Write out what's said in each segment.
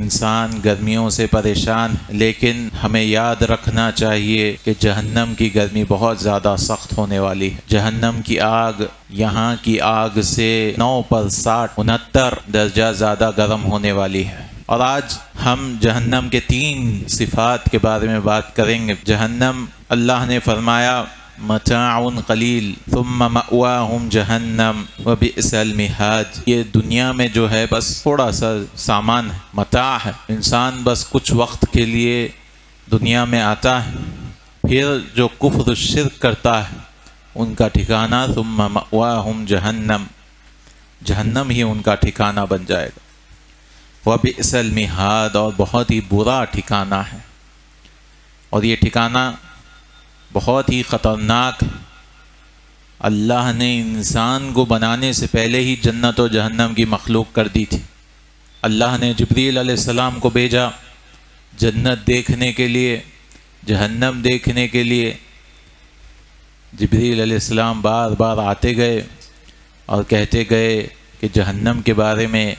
انسان گرمیوں سے پریشان، لیکن ہمیں یاد رکھنا چاہیے کہ جہنم کی گرمی بہت زیادہ سخت ہونے والی ہے۔ جہنم کی آگ یہاں کی آگ سے 9 پر 60 69 درجہ زیادہ گرم ہونے والی ہے۔ اور آج ہم جہنم کے 3 صفات کے بارے میں بات کریں گے۔ جہنم، اللہ نے فرمایا متاع قلیل ثم مأواہم جہنم وبئس المہاد، یہ دنیا میں جو ہے بس تھوڑا سا سامان ہے، متاع ہے، انسان بس کچھ وقت کے لیے دنیا میں آتا ہے، پھر جو کفر و شرک کرتا ہے ان کا ٹھکانہ ثم مأواہم جہنم، جہنم ہی ان کا ٹھکانہ بن جائے گا۔ وبئس المہاد، اور بہت ہی برا ٹھکانہ ہے، اور یہ ٹھکانہ بہت ہی خطرناک ہے۔ اللہ نے انسان کو بنانے سے پہلے ہی جنت و جہنم کی مخلوق کر دی تھی۔ اللہ نے جبریل علیہ السلام کو بھیجا جنت دیکھنے کے لیے، جہنم دیکھنے کے لیے۔ جبریل علیہ السلام بار بار آتے گئے اور کہتے گئے کہ جہنم کے بارے میں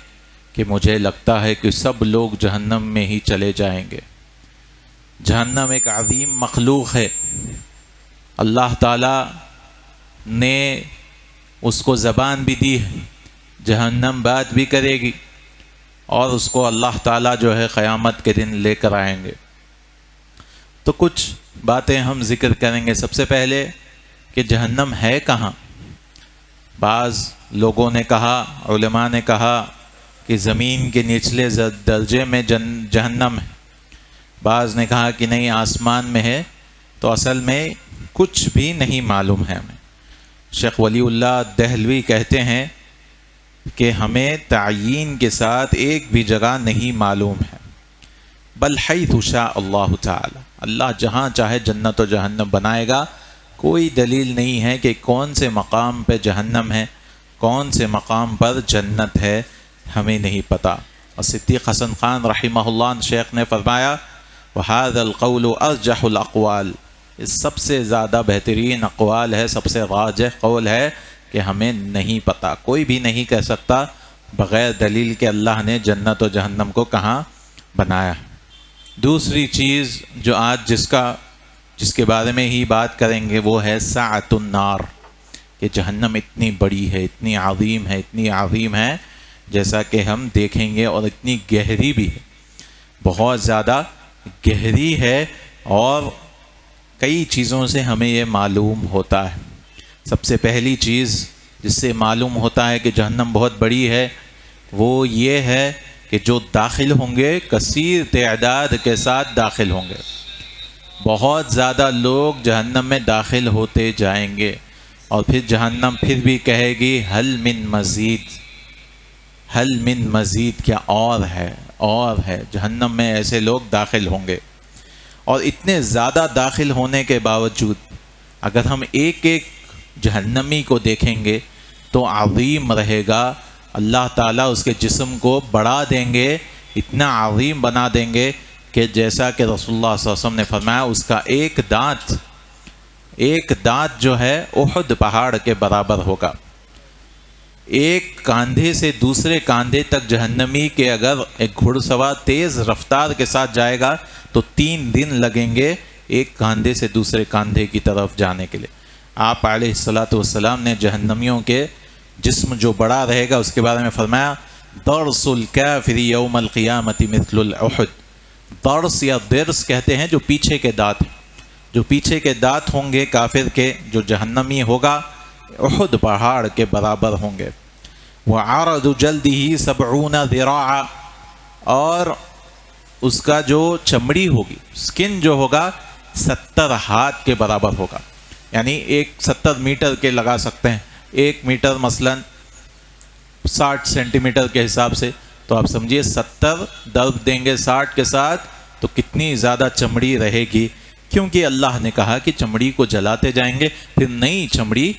کہ مجھے لگتا ہے کہ سب لوگ جہنم میں ہی چلے جائیں گے۔ جہنم ایک عظیم مخلوق ہے، اللہ تعالیٰ نے اس کو زبان بھی دی ہے، جہنم بات بھی کرے گی، اور اس کو اللہ تعالیٰ جو ہے قیامت کے دن لے کر آئیں گے۔ تو کچھ باتیں ہم ذکر کریں گے۔ سب سے پہلے کہ جہنم ہے کہاں؟ بعض لوگوں نے کہا، علماء نے کہا کہ زمین کے نچلے درجے میں جہنم ہے، بعض نے کہا کہ نہیں آسمان میں ہے۔ تو اصل میں کچھ بھی نہیں معلوم ہے ہمیں۔ شیخ ولی اللہ دہلوی کہتے ہیں کہ ہمیں تعیین کے ساتھ ایک بھی جگہ نہیں معلوم ہے، بل حیث شاء اللہ تعالی، اللہ جہاں چاہے جنت و جہنم بنائے گا۔ کوئی دلیل نہیں ہے کہ کون سے مقام پہ جہنم ہے، کون سے مقام پر جنت ہے، ہمیں نہیں پتہ۔ اور صدیق حسن خان رحمہ اللہ شیخ نے فرمایا وَهَذَا الْقَوْلُ أَرْجَحُ الْأَقْوَالِ، اس سب سے زیادہ بہترین اقوال ہے، سب سے راجح قول ہے کہ ہمیں نہیں پتہ۔ کوئی بھی نہیں کہہ سکتا بغیر دلیل کہ اللہ نے جنت و جہنم کو کہاں بنایا۔ دوسری چیز جو آج جس کے بارے میں ہی بات کریں گے وہ ہے سعۃ النار، کہ جہنم اتنی بڑی ہے، اتنی عظیم ہے، اتنی عظیم ہے جیسا کہ ہم دیکھیں گے، اور اتنی گہری بھی ہے، بہت زیادہ گہری ہے، اور کئی چیزوں سے ہمیں یہ معلوم ہوتا ہے۔ سب سے پہلی چیز جس سے معلوم ہوتا ہے کہ جہنم بہت بڑی ہے وہ یہ ہے کہ جو داخل ہوں گے کثیر تعداد کے ساتھ داخل ہوں گے، بہت زیادہ لوگ جہنم میں داخل ہوتے جائیں گے، اور پھر جہنم پھر بھی کہے گی حل من مزید، حل من مزید، کیا اور ہے۔ جہنم میں ایسے لوگ داخل ہوں گے، اور اتنے زیادہ داخل ہونے کے باوجود اگر ہم ایک ایک جہنمی کو دیکھیں گے تو عظیم رہے گا۔ اللہ تعالیٰ اس کے جسم کو بڑھا دیں گے، اتنا عظیم بنا دیں گے کہ جیسا کہ رسول اللہ صلی اللہ علیہ وسلم نے فرمایا اس کا ایک دانت جو ہے احد پہاڑ کے برابر ہوگا۔ ایک کاندھے سے دوسرے کاندھے تک جہنمی کے اگر ایک گھڑ سوار تیز رفتار کے ساتھ جائے گا تو 3 دن لگیں گے ایک کاندھے سے دوسرے کاندھے کی طرف جانے کے لیے۔ آپ علیہ الصلاۃ والسلام نے جہنمیوں کے جسم جو بڑا رہے گا اس کے بارے میں فرمایا ضرس الکافر یوم القیامت مثل الاحد۔ ضرس یا ضرس کہتے ہیں جو پیچھے کے دانت، جو پیچھے کے دانت ہوں گے کافر کے، جو جہنمی ہوگا احد پہاڑ کے برابر ہوں گے۔ وعرض جلدہ 70 ذراعا، اور اس کا جو چمڑی ہوگی، سکن جو ہوگا 70 ہاتھ کے برابر ہوگا، یعنی 70 میٹر کے لگا سکتے ہیں، 1 میٹر مثلا 60 سینٹی میٹر کے حساب سے، تو آپ سمجھیے 70 ضرب دیں گے 60 کے ساتھ تو کتنی زیادہ چمڑی رہے گی، کیونکہ اللہ نے کہا کہ چمڑی کو جلاتے جائیں گے، پھر نئی چمڑی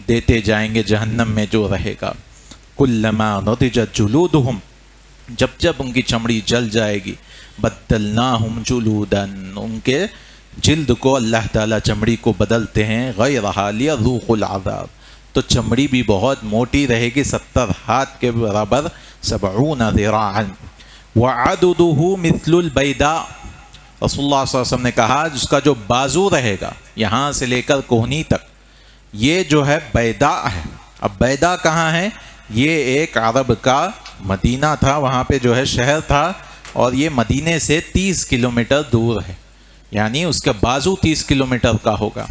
دیتے جائیں گے جہنم میں جو رہے گا۔ کلما نضجت جلودہم، جب ان کی چمڑی جل جائے گی، بدلناہم جلودا، ان کے جلد کو اللہ تعالیٰ چمڑی کو بدلتے ہیں، غیرہا لیذوقوا العذاب، تو چمڑی بھی بہت موٹی رہے گی، 70 ہاتھ کے برابر، 70 ذراعا۔ وعددہ مثل البیداء، رسول اللہ صلی اللہ علیہ وسلم نے کہا جس کا جو بازو رہے گا یہاں سے لے کر کوہنی تک، یہ جو ہے بیداء ہے۔ اب بیداء کہاں ہے؟ یہ ایک عرب کا مدینہ تھا، وہاں پہ جو ہے شہر تھا، اور یہ مدینے سے 30 کلومیٹر دور ہے، یعنی اس کا بازو 30 کلومیٹر کا ہوگا،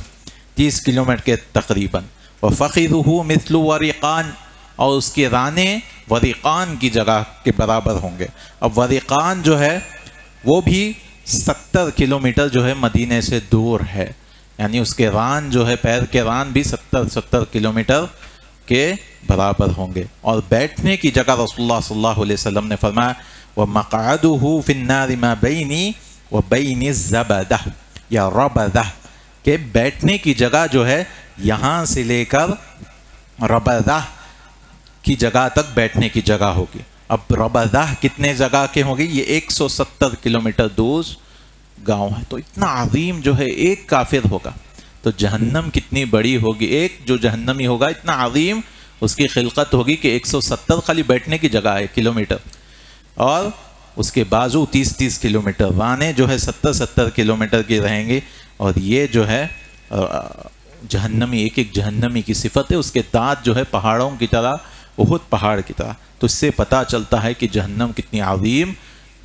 30 کلومیٹر کے تقریباً۔ وفخذہ مثل ورقان، اور اس کے رانے ورقان کی جگہ کے برابر ہوں گے۔ اب ورقان جو ہے وہ بھی 70 کلومیٹر جو ہے مدینے سے دور ہے، یعنی اس کے ران جو ہے پیر کے ران بھی 70 کلومیٹر کے برابر ہوں گے۔ اور بیٹھنے کی جگہ رسول اللہ صلی اللہ علیہ وسلم نے فرمایا وَمَقْعَدُهُ فِي النَّارِ مَا بَيْنِي وَبَيْنِ الزَّبَدَةِ یا ربدہ، کہ بیٹھنے کی جگہ جو ہے یہاں سے لے کر ربدہ کی جگہ تک بیٹھنے کی جگہ ہوگی۔ اب ربدہ کتنے جگہ کے ہوگی؟ یہ 170 کلومیٹر دور گاؤں ہے، تو اتنا عظیم جو ہے ایک کافر ہوگا تو جہنم کتنی بڑی ہوگی، ایک جو جہنمی ہوگا اتنا عظیم اس کی خلقت ہوگی کہ 170 خالی بیٹھنے کی جگہ ہے کلومیٹر، اور اس کے بازو 30 کلومیٹر، رانے جو ہے 70 کلومیٹر کی رہیں گے۔ اور یہ جو ہے جہنمی، ایک جہنمی کی صفت ہے، اس کے دانت جو ہے پہاڑوں کی طرح، احد پہاڑ کی طرح۔ تو اس سے پتہ چلتا ہے کہ جہنم کتنی عظیم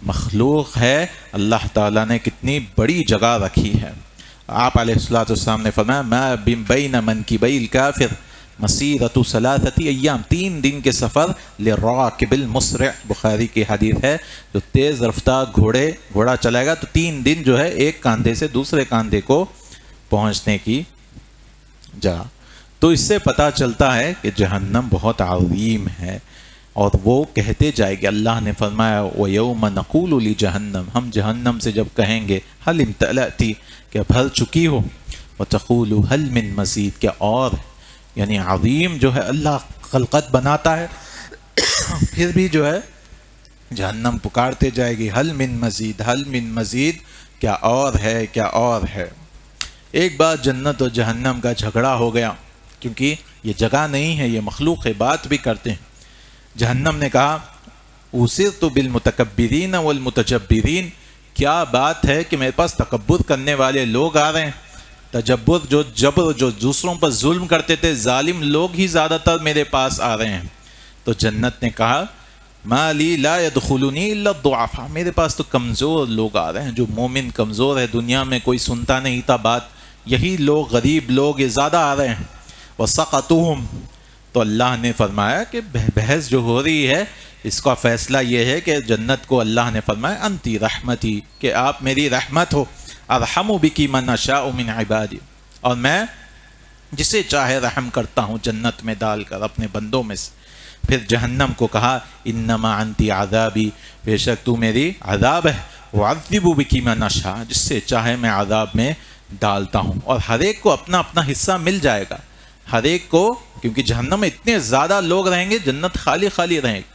مخلوق ہے، اللہ تعالیٰ نے کتنی بڑی جگہ رکھی ہے۔ آپ علیہ الصلوۃ والسلام نے فرمایا ما بین منکبی الکافر مسیرۃ ثلاثۃ ایام، 3 دن کے سفر للراکب المسرع، بخاری کی حدیث ہے، جو تیز رفتار گھوڑا چلائے گا تو 3 دن جو ہے ایک کاندھے سے دوسرے کاندھے کو پہنچنے کی جگہ۔ تو اس سے پتہ چلتا ہے کہ جہنم بہت عظیم ہے، اور وہ کہتے جائے گی۔ اللہ نے فرمایا وَيَوْمَ نَقُولُ لِجَهَنَّمَ، ہم جہنم سے جب کہیں گے هَلْ امْتَلَأْتِ، کیا بھر چکی ہو، وَتَقُولُ هَلْ مِن مَزِيد، کیا اور، یعنی عظیم جو ہے اللہ خلقت بناتا ہے پھر بھی جو ہے جہنم پکارتے جائے گی هَلْ مِن مَزِيد هَلْ مِن مَزِيد، کیا اور ہے کیا اور ہے۔ ایک بار جنت اور جہنم کا جھگڑا ہو گیا، کیونکہ یہ جگہ نہیں ہے، یہ مخلوق ہے، بات بھی کرتے ہیں۔ جہنم نے کہا اُسِرْتُ بِالْمُتَكَبِّرِينَ وَالْمُتَجَبِّرِينَ، کیا بات ہے کہ میرے پاس تکبر کرنے والے لوگ آ رہے ہیں، تجبر جو دوسروں پر ظلم کرتے تھے، ظالم لوگ ہی زیادہ تر میرے پاس آ رہے ہیں۔ تو جنت نے کہا مَا لِي لَا يَدْخُلُنِي إِلَّا الضُّعَفَاء، میرے پاس تو کمزور لوگ آ رہے ہیں، جو مومن کمزور ہے، دنیا میں کوئی سنتا نہیں تھا بات، یہی لوگ، غریب لوگ یہ زیادہ آ رہے ہیں۔ وَسَقَطُهُمْ، تو اللہ نے فرمایا کہ بحث جو ہو رہی ہے اس کا فیصلہ یہ ہے کہ جنت کو اللہ نے فرمایا انتی رحمتی، کہ آپ میری رحمت ہو، ارحم بکی من اشاء من عبادی، اور میں جسے چاہے رحم کرتا ہوں جنت میں ڈال کر اپنے بندوں میں سے۔ پھر جہنم کو کہا انما انتی عذابی، بے شک تو میری عذاب ہے، وعذب بکی من اشاء، جس سے چاہے میں عذاب میں ڈالتا ہوں، اور ہر ایک کو اپنا اپنا حصہ مل جائے گا، ہر ایک کو، کیونکہ جہنم میں اتنے زیادہ لوگ رہیں گے، جنت خالی خالی رہے گی،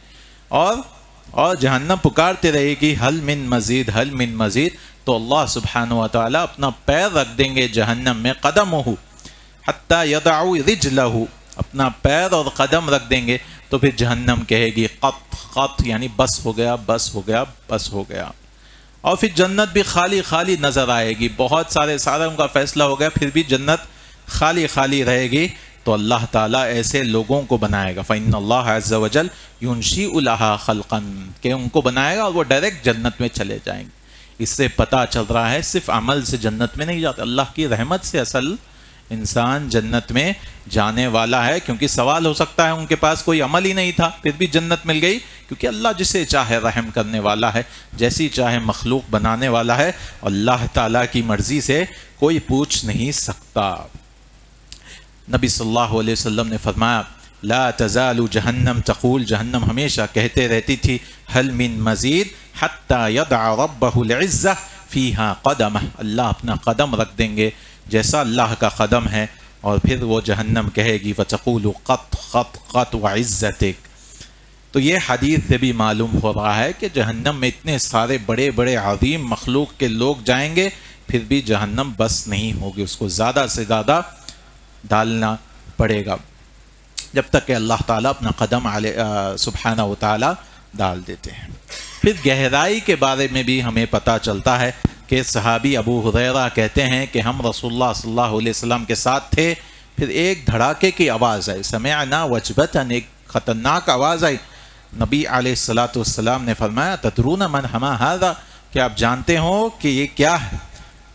اور جہنم پکارتے رہے گی حل من مزید حل من مزید، تو اللہ سبحانہ و تعالیٰ اپنا پیر رکھ دیں گے جہنم میں، قدمہ حتی یضع رجلہ، اپنا پیر اور قدم رکھ دیں گے، تو پھر جہنم کہے گی قط قط، یعنی بس ہو گیا بس ہو گیا بس ہو گیا، اور پھر جنت بھی خالی خالی نظر آئے گی، بہت سارے ان کا فیصلہ ہو گیا، پھر بھی جنت خالی خالی رہے گی۔ تو اللہ تعالیٰ ایسے لوگوں کو بنائے گا، فإن اللہ عز وجل ينشئ لها خلقا، کہ ان کو بنائے گا اور وہ ڈائریکٹ جنت میں چلے جائیں گے۔ اس سے پتہ چل رہا ہے صرف عمل سے جنت میں نہیں جاتا، اللہ کی رحمت سے اصل انسان جنت میں جانے والا ہے، کیونکہ سوال ہو سکتا ہے ان کے پاس کوئی عمل ہی نہیں تھا پھر بھی جنت مل گئی، کیونکہ اللہ جسے چاہے رحم کرنے والا ہے، جیسی چاہے مخلوق بنانے والا ہے، اللہ تعالیٰ کی مرضی سے کوئی پوچھ نہیں سکتا۔ نبی صلی اللہ علیہ وسلم نے فرمایا لا تزال جہنم تقول، جہنم ہمیشہ کہتے رہتی تھی حل من مزید حتی یدع ربہ العزہ فیہا قدمہ، اللہ اپنا قدم رکھ دیں گے جیسا اللہ کا قدم ہے، اور پھر وہ جہنم کہے گی فتقول قط قط قط وعزتک۔ تو یہ حدیث سے بھی معلوم ہو رہا ہے کہ جہنم میں اتنے سارے بڑے بڑے عظیم مخلوق کے لوگ جائیں گے، پھر بھی جہنم بس نہیں ہوگی، اس کو زیادہ سے زیادہ ڈالنا پڑے گا، جب تک کہ اللہ تعالیٰ اپنا قدم سبحانہ و تعالیٰ ڈال دیتے ہیں۔ پھر گہرائی کے بارے میں بھی ہمیں پتہ چلتا ہے کہ صحابی ابو ہریرہ کہتے ہیں کہ ہم رسول اللہ صلی اللہ علیہ وسلم کے ساتھ تھے، پھر ایک دھڑاکے کی آواز آئی، سمعنا وجبتاً، ایک خطرناک آواز آئی۔ نبی علیہ الصلاۃ والسلام نے فرمایا تدرون من ہما ھذا، کہ آپ جانتے ہو کہ یہ کیا ہے؟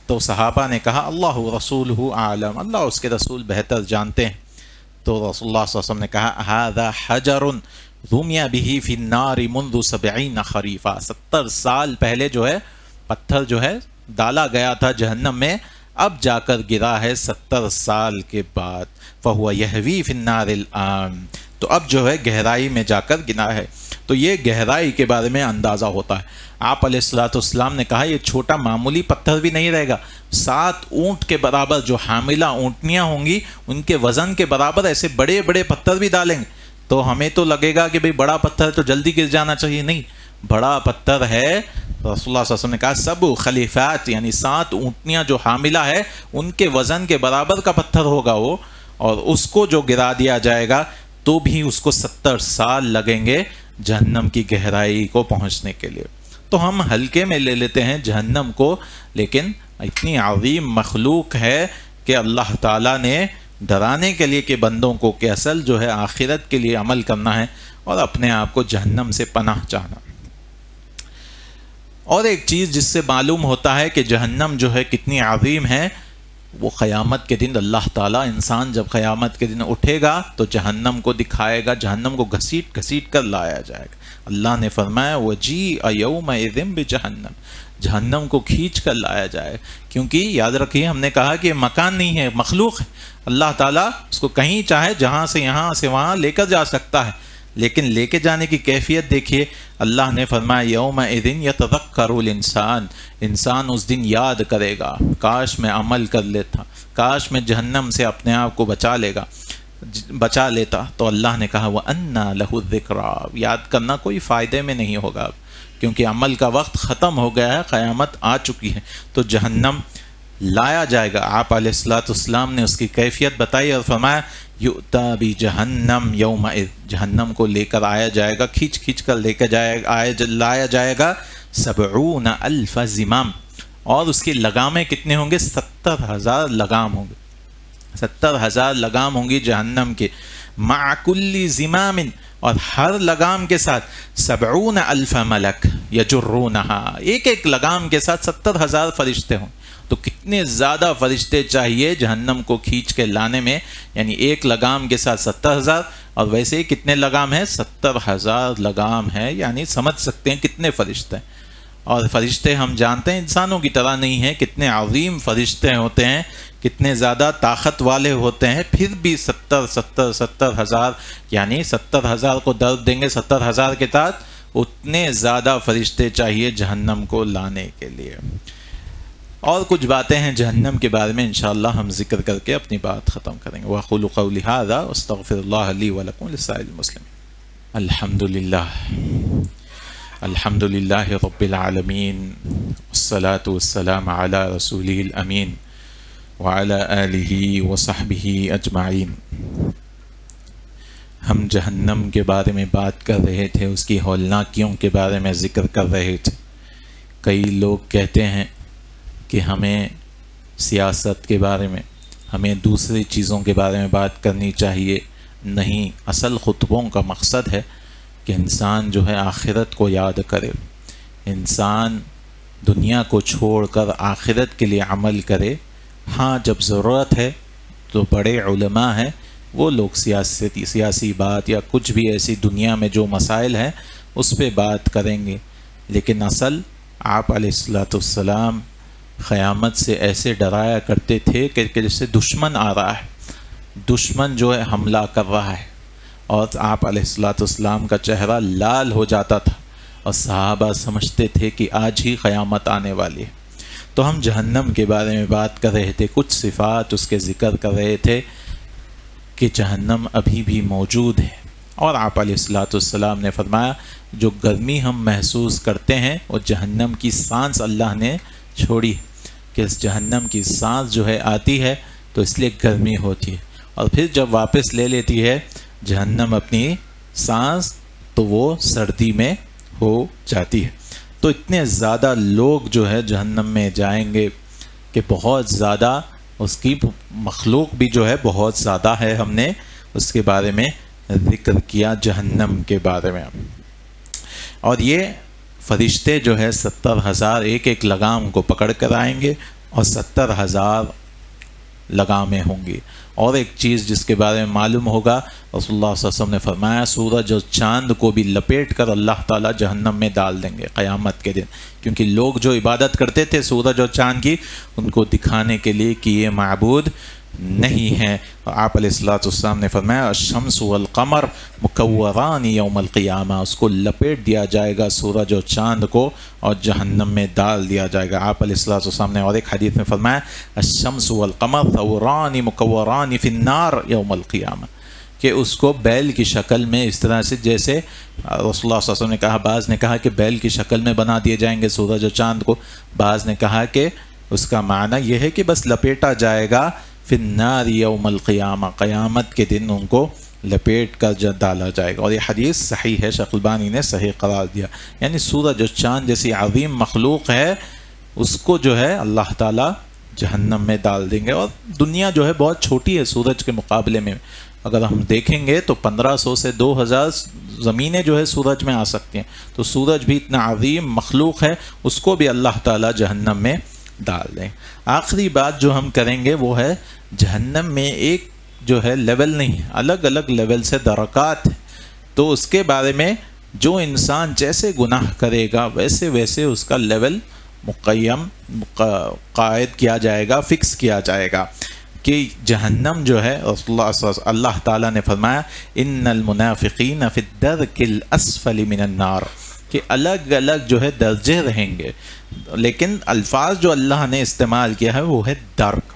تو صحابہ نے کہا اللہ رسولہ اعلم، اللہ اس کے رسول بہتر جانتے ہیں۔ تو رسول اللہ صلی اللہ علیہ وسلم نے کہا ھذا حجر رمی بہ فی النار منذ 70 خریفا، 70 سال پہلے جو ہے پتھر جو ہے ڈالا گیا تھا جہنم میں، اب جا کر گرا ہے 70 سال کے بعد، فہو یہوی فی النار الآن، تو اب جو ہے گہرائی میں جا کر گرا ہے۔ تو یہ گہرائی کے بارے میں اندازہ ہوتا ہے۔ آپ علیہ الصلوۃ والسلام نے کہا یہ چھوٹا معمولی پتھر بھی نہیں رہے گا، 7 اونٹ کے برابر جو حاملہ اونٹنیاں ہوں گی ان کے وزن کے برابر ایسے بڑے بڑے پتھر بھی ڈالیں گے۔ تو ہمیں تو لگے گا کہ بھئی بڑا پتھر تو جلدی گر جانا چاہیے، نہیں، بڑا پتھر ہے۔ رسول اللہ صلی اللہ علیہ وسلم نے کہا سب خلیفات، یعنی 7 اونٹنیاں جو حاملہ ہے ان کے وزن کے برابر کا پتھر ہوگا وہ، اور اس کو جو گرا دیا جائے گا تو بھی اس کو 70 سال لگیں گے جہنم کی گہرائی کو پہنچنے کے لیے۔ تو ہم ہلکے میں لے لیتے ہیں جہنم کو، لیکن اتنی عظیم مخلوق ہے کہ اللہ تعالیٰ نے ڈرانے کے لیے کہ بندوں کو کہ اصل جو ہے آخرت کے لیے عمل کرنا ہے اور اپنے آپ کو جہنم سے پناہ چاہنا۔ اور ایک چیز جس سے معلوم ہوتا ہے کہ جہنم جو ہے کتنی عظیم ہے، وہ قیامت کے دن اللہ تعالیٰ، انسان جب قیامت کے دن اٹھے گا تو جہنم کو دکھائے گا، جہنم کو گھسیٹ گھسیٹ کر لایا جائے گا۔ اللہ نے فرمایا وَجِیءَ یَوْمَئِذٍ بِجَہَنَّمَ، جہنم کو کھینچ کر لایا جائے، کیونکہ یاد رکھیے ہم نے کہا کہ یہ مکان نہیں ہے، مخلوق ہے۔ اللہ تعالیٰ اس کو کہیں چاہے جہاں سے یہاں سے وہاں لے کر جا سکتا ہے، لیکن لے کے جانے کی کیفیت دیکھیے۔ اللہ نے فرمایا یومئذ یتذکر الانسان، انسان اس دن یاد کرے گا کاش میں عمل کر لیتا، کاش میں جہنم سے اپنے آپ کو بچا لیتا۔ تو اللہ نے کہا وَأَنَّى لَهُ الذِّكْرَىٰ، یاد کرنا کوئی فائدے میں نہیں ہوگا، کیونکہ عمل کا وقت ختم ہو گیا ہے، قیامت آ چکی ہے۔ تو جہنم لایا جائے گا۔ آپ علیہ الصلوۃ والسلام نے اس کی کیفیت بتائی اور فرمایا یؤتیٰ بجہنم یومئذ، جہنم کو لے کر آیا جائے گا، کھینچ کھینچ کر لے کر لایا جائے گا 70,000 زمام، اور اس کی لگامیں کتنے ہوں گے؟ 70,000 لگام ہوں گے، 70,000 لگام ہوں گی جہنم کے، مع کل زمام، اور ہر لگام کے ساتھ 70,000 ملک یجرونہا، ایک ایک لگام کے ساتھ 70,000 فرشتے ہوں۔ تو کتنے زیادہ فرشتے چاہیے جہنم کو کھینچ کے لانے میں، یعنی ایک لگام کے ساتھ 70,000، اور ویسے ہی کتنے لگام ہیں؟ 70,000 لگام ہے، یعنی سمجھ سکتے ہیں کتنے فرشتے ہیں۔ اور فرشتے ہم جانتے ہیں انسانوں کی طرح نہیں ہیں، کتنے عظیم فرشتے ہوتے ہیں، کتنے زیادہ طاقت والے ہوتے ہیں، پھر بھی 70,000 یعنی 70,000 کو درد دیں گے 70,000 کے ساتھ، اتنے زیادہ فرشتے چاہیے جہنم کو لانے کے لیے۔ اور کچھ باتیں ہیں جہنم کے بارے میں انشاءاللہ ہم ذکر کر کے اپنی بات ختم کریں گے۔ وَأَقُولُ قَوْلِي هَٰذَا وَأَسْتَغْفِرُ اللَّهَ لِي وَلَكُمْ وَلِسَائِرِ الْمُسْلِمِينَ۔ الحمد للہ رب العالمین، والصلاة والسلام علی رسولہ الامین وعلی آلہ وصحبہ اجمعین۔ ہم جہنم کے بارے میں بات کر رہے تھے، اس کی ہولناکیوں کے بارے میں ذکر کر رہے تھے۔ کئی لوگ کہتے ہیں کہ ہمیں سیاست کے بارے میں، ہمیں دوسری چیزوں کے بارے میں بات کرنی چاہیے۔ نہیں، اصل خطبوں کا مقصد ہے کہ انسان جو ہے آخرت کو یاد کرے، انسان دنیا کو چھوڑ کر آخرت کے لیے عمل کرے۔ ہاں جب ضرورت ہے تو بڑے علماء ہیں، وہ لوگ سیاسی بات یا کچھ بھی ایسی دنیا میں جو مسائل ہیں اس پہ بات کریں گے، لیکن اصل آپ علیہ الصلوۃ والسلام قیامت سے ایسے ڈرایا کرتے تھے کہ جیسے دشمن آ رہا ہے، دشمن جو ہے حملہ کر رہا ہے، اور آپ علیہ الصلوۃ والسلام کا چہرہ لال ہو جاتا تھا اور صحابہ سمجھتے تھے کہ آج ہی قیامت آنے والی ہے۔ تو ہم جہنم کے بارے میں بات کر رہے تھے، کچھ صفات اس کے ذکر کر رہے تھے کہ جہنم ابھی بھی موجود ہے، اور آپ علیہ الصلوۃ والسلام نے فرمایا جو گرمی ہم محسوس کرتے ہیں وہ جہنم کی سانس اللہ نے چھوڑی، کہ اس جہنم کی سانس جو ہے آتی ہے تو اس لیے گرمی ہوتی ہے، اور پھر جب واپس لے لیتی ہے جہنم اپنی سانس تو وہ سردی میں ہو جاتی ہے۔ تو اتنے زیادہ لوگ جو ہے جہنم میں جائیں گے کہ بہت زیادہ اس کی مخلوق بھی جو ہے بہت زیادہ ہے۔ ہم نے اس کے بارے میں ذکر کیا جہنم کے بارے میں، اور یہ فرشتے جو ہے 70,000 ایک ایک لگام کو پکڑ کر آئیں گے اور 70,000 لگامیں ہوں گی۔ اور ایک چیز جس کے بارے میں معلوم ہوگا، رسول اللہ صلی اللہ علیہ وسلم نے فرمایا سورج اور چاند کو بھی لپیٹ کر اللہ تعالیٰ جہنم میں ڈال دیں گے قیامت کے دن، کیونکہ لوگ جو عبادت کرتے تھے سورج اور چاند کی، ان کو دکھانے کے لیے کہ یہ معبود نہیں ہے۔ آپ علیہ الصلوۃ والسلام نے فرمایا الشمس والقمر مکوران یوم القیامہ، اس کو لپیٹ دیا جائے گا سورج اور چاند کو اور جہنم میں ڈال دیا جائے گا۔ آپ علیہ الصلوۃ والسلام نے اور ایک حدیث میں فرمایا الشمس والقمر ثوران مکوران فی النار یوم القیامہ، کہ اس کو بیل کی شکل میں اس طرح سے، جیسے رسول اللہ صلی اللہ علیہ وسلم نے کہا، بعض نے کہا کہ بیل کی شکل میں بنا دیے جائیں گے سورج اور چاند کو، بعض نے کہا کہ اس کا معنی یہ ہے کہ بس لپیٹا جائے گا فی النار یوم القیامہ، قیامت کے دن ان کو لپیٹ کر ڈالا جائے گا۔ اور یہ حدیث صحیح ہے، شیخ البانی نے صحیح قرار دیا، یعنی سورج اور چاند جیسی عظیم مخلوق ہے اس کو جو ہے اللہ تعالیٰ جہنم میں ڈال دیں گے۔ اور دنیا جو ہے بہت چھوٹی ہے سورج کے مقابلے میں، اگر ہم دیکھیں گے تو 1500 سے 2000 زمینیں جو ہے سورج میں آ سکتی ہیں، تو سورج بھی اتنا عظیم مخلوق ہے، اس کو بھی اللہ تعالیٰ جہنم میں ڈال دیں۔ آخری بات جو ہم کریں گے وہ ہے جہنم میں ایک جو ہے لیول نہیں، الگ الگ لیول سے درکات ہیں، تو اس کے بارے میں جو انسان جیسے گناہ کرے گا ویسے ویسے اس کا لیول مقیم قائد کیا جائے گا، فکس کیا جائے گا کہ جہنم جو ہے اللہ تعالیٰ نے فرمایا ان المنافقین فی الدرک الاسفل من النار، کہ الگ الگ جو ہے درجے رہیں گے، لیکن الفاظ جو اللہ نے استعمال کیا ہے وہ ہے درک۔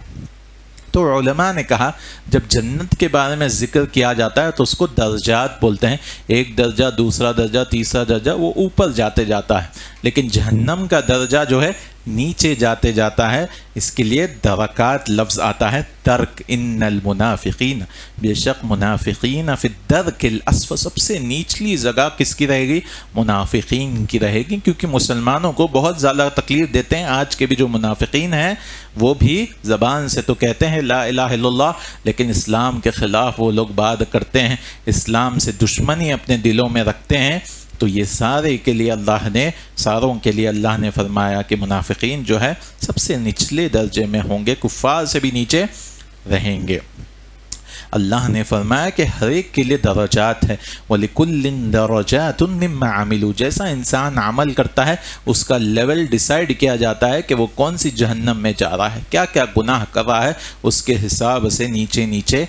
تو علماء نے کہا جب جنت کے بارے میں ذکر کیا جاتا ہے تو اس کو درجات بولتے ہیں، ایک درجہ، دوسرا درجہ، تیسرا درجہ، وہ اوپر جاتے جاتا ہے، لیکن جہنم کا درجہ جو ہے نیچے جاتے جاتا ہے، اس کے لیے درکات لفظ آتا ہے درک۔ ان المنافقین، بے شک منافقین فی الدرک الاسفل، سب سے نیچلی جگہ کس کی رہے گی؟ منافقین کی رہے گی، کیونکہ مسلمانوں کو بہت زیادہ تکلیف دیتے ہیں۔ آج کے بھی جو منافقین ہیں وہ بھی زبان سے تو کہتے ہیں لا الہ الا اللہ، لیکن اسلام کے خلاف وہ لوگ بات کرتے ہیں، اسلام سے دشمنی اپنے دلوں میں رکھتے ہیں۔ تو یہ سارے کے لیے ساروں کے لیے اللہ نے فرمایا کہ منافقین جو ہے سب سے نچلے درجے میں ہوں گے، کفار سے بھی نیچے رہیں گے۔ اللہ نے فرمایا کہ ہر ایک کے لیے درجات ہے، وَلِكُلٍّ دَرَجَاتٌ مِّمَّا عَمِلُوا، جیسا انسان عمل کرتا ہے اس کا لیول ڈیسائیڈ کیا جاتا ہے کہ وہ کون سی جہنم میں جا رہا ہے، کیا کیا گناہ کر رہا ہے، اس کے حساب سے نیچے نیچے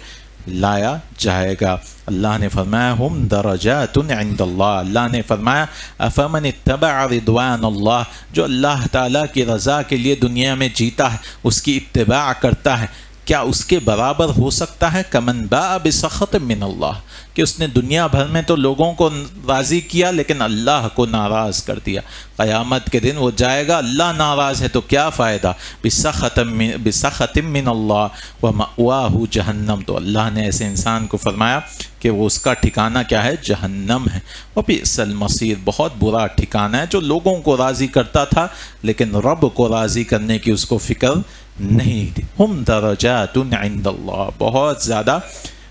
لایا جائے گا۔ اللہ نے فرمایا ہم درجات عند اللہ، اللہ نے فرمایا افمن اتبع رضوان اللہ، جو اللہ تعالیٰ کی رضا کے لیے دنیا میں جیتا ہے، اس کی اتباع کرتا ہے، کیا اس کے برابر ہو سکتا ہے؟ کمن باء بسخط من اللہ، کہ اس نے دنیا بھر میں تو لوگوں کو راضی کیا لیکن اللہ کو ناراض کر دیا، قیامت کے دن وہ جائے گا اللہ ناراض ہے تو کیا فائدہ؟ بسخط من اللہ ومأواہ جہنم، تو اللہ نے ایسے انسان کو فرمایا کہ وہ اس کا ٹھکانہ کیا ہے؟ جہنم ہے۔ وبئس المصیر، بہت برا ٹھکانہ ہے، جو لوگوں کو راضی کرتا تھا لیکن رب کو راضی کرنے کی اس کو فکر نہیں تھی۔ ہم درجات عند اللہ، بہت زیادہ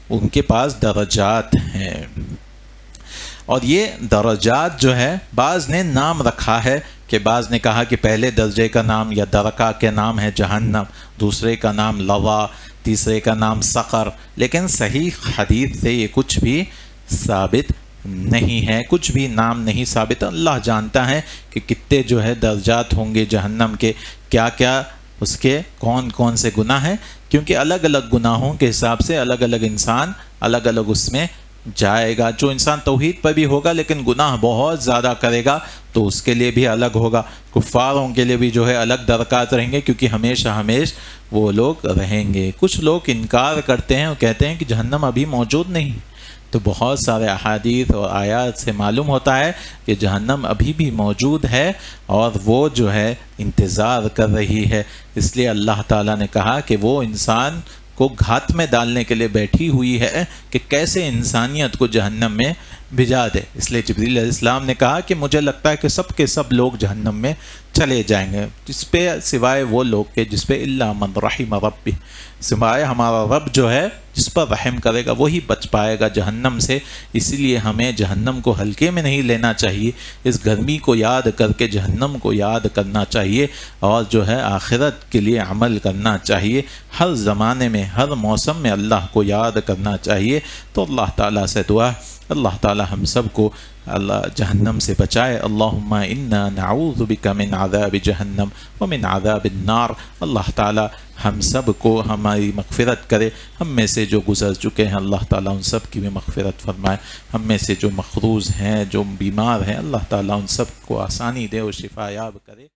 ان کے پاس درجات ہیں۔ اور یہ درجات جو ہے بعض نے نام رکھا ہے، کہ بعض نے کہا کہ پہلے درجے کا نام یا درکہ کے نام ہے جہنم، دوسرے کا نام لظا، تیسرے کا نام سقر، لیکن صحیح حدیث سے یہ کچھ بھی ثابت نہیں ہے، کچھ بھی نام نہیں ثابت۔ اللہ جانتا ہے کہ کتنے جو ہے درجات ہوں گے جہنم کے، کیا کیا اس کے کون کون سے گناہ ہیں، کیونکہ الگ الگ گناہوں کے حساب سے الگ الگ انسان الگ الگ اس میں جائے گا۔ جو انسان توحید پر بھی ہوگا لیکن گناہ بہت زیادہ کرے گا تو اس کے لیے بھی الگ ہوگا، کفاروں کے لیے بھی جو ہے الگ درکات رہیں گے، کیونکہ ہمیشہ وہ لوگ رہیں گے۔ کچھ لوگ انکار کرتے ہیں اور کہتے ہیں کہ جہنم ابھی موجود نہیں، تو بہت سارے احادیث اور آیات سے معلوم ہوتا ہے کہ جہنم ابھی بھی موجود ہے اور وہ جو ہے انتظار کر رہی ہے۔ اس لیے اللہ تعالیٰ نے کہا کہ وہ انسان کو گھات میں ڈالنے کے لیے بیٹھی ہوئی ہے کہ کیسے انسانیت کو جہنم میں بھجا دے۔ اس لیے جبریل علیہ السلام نے کہا کہ مجھے لگتا ہے کہ سب کے سب لوگ جہنم میں چلے جائیں گے، جس پہ سوائے وہ لوگ کے جس پہ الا من رحم ربی، سوائے ہمارا رب جو ہے جس پر رحم کرے گا وہی بچ پائے گا جہنم سے۔ اسی لیے ہمیں جہنم کو ہلکے میں نہیں لینا چاہیے، اس گرمی کو یاد کر کے جہنم کو یاد کرنا چاہیے، اور جو ہے آخرت کے لیے عمل کرنا چاہیے۔ ہر زمانے میں ہر موسم میں اللہ کو یاد کرنا چاہیے۔ تو اللہ تعالیٰ سے دعا، اللہ تعالیٰ ہم سب کو اللہ جہنم سے بچائے۔ اللہم انا نعوذ بک من عذاب جہنم ومن عذاب النار۔ اللہ تعالیٰ ہم سب کو ہماری مغفرت کرے، ہم میں سے جو گزر چکے ہیں اللہ تعالیٰ ان سب کی بھی مغفرت فرمائے، ہم میں سے جو مقروض ہیں جو بیمار ہیں اللہ تعالیٰ ان سب کو آسانی دے اور شفا یاب کرے۔